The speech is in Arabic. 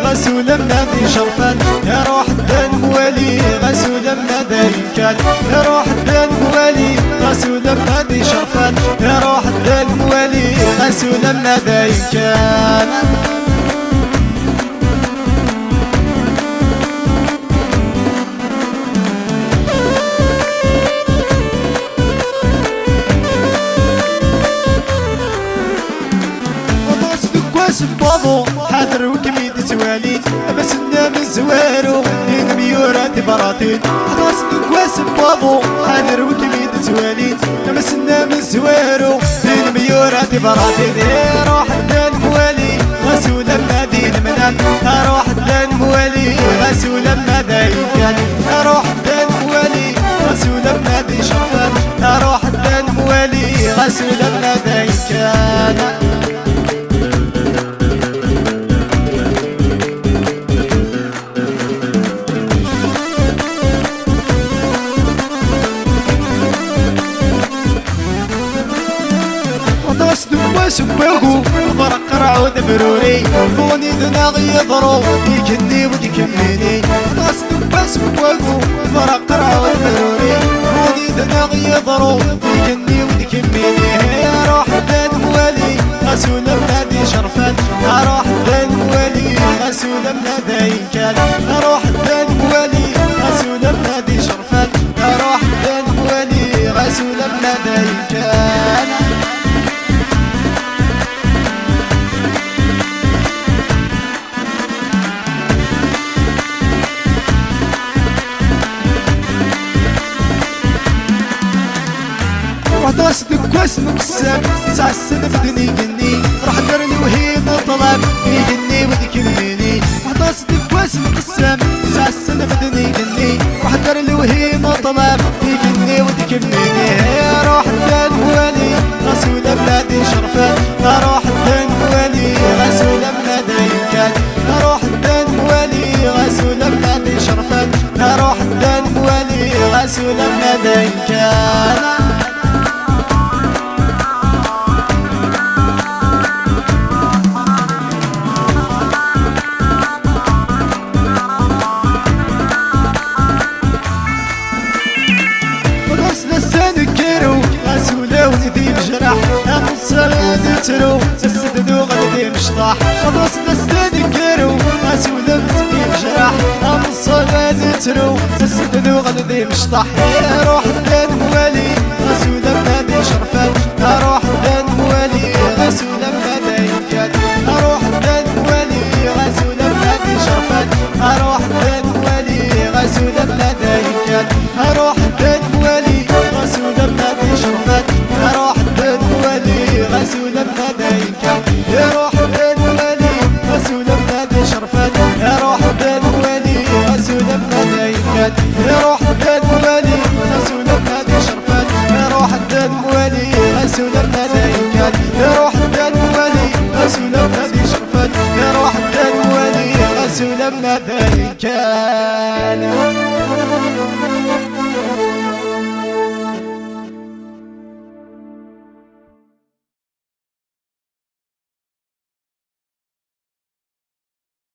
غسول النادي شرفان يا روح الدين موالي غسول النادي كان يا روح الدين موالي غسول النادي شرفان يا روح الدين موالي غسول النادي كان بابو حاضر وكميد سواليت بس النام الزوارو دين ميورات براتين حراس كواس بابو حاضر وكميد سواليت بس النام الزوارو دين ميورات براتين روح الدين موالي غسول المدين منان روح الدين موالي غسول المدين كان روح الدين موالي غسول المدين شرفان روح الدين موالي غسول المدين كان سبوكو فرق رعود بروري فوني دناغي يضرو يكني وتكميني غصب سبوكو فرق رعود بروري فوني دناغي يضرو يكني وتكميني يا روح الدين موالي غسول بلادي شرفان يا روح الدين موالي غسول بلادي كان يا روح الدين موالي غسول بلادي شرفان يا روح الدين موالي غسول بلادي كان وحدوسدك كويس مكسب تسع السنة بدني جني راح درني وهي طلب يجني وتكملني وحدوسدك كويس مكسب تسع السنة بدني جني راح درني وهي طلب يجني وتكملني يا روح الدين موالي غسول بلادي شرفان يا روح الدين موالي غسول بلادي كان يا روح الدين موالي غسول بلادي شرفان يا روح الدين موالي غسول بلادي كان ونذيب جرح نصر نترو تسددو غادي مشطاح خلاص نستدي كيرو غسول نذيب جرح نصر نترو تسددو غادي مشطاح يا روح الدين موالي غسول بلادي شرفان يا روح الدين موالي غسول بلادي كان يا روح الدين موالي غسول بلادي شرفان يا روح الدين موالي غسول بلادي كان يا روح الدين موالي غسول بلادي شرفان يا روح الدين موالي غسول بلادي كان يا روح الدين موالي غسول بلادي شرفان يا روح الدين موالي غسول بلادي كان يا روح الدين موالي غسول بلادي شرفان يا روح الدين موالي غسول بلادي كان يا روح الدين موالي غسول بلادي شرفان يا روح الدين موالي غسول بلادي كان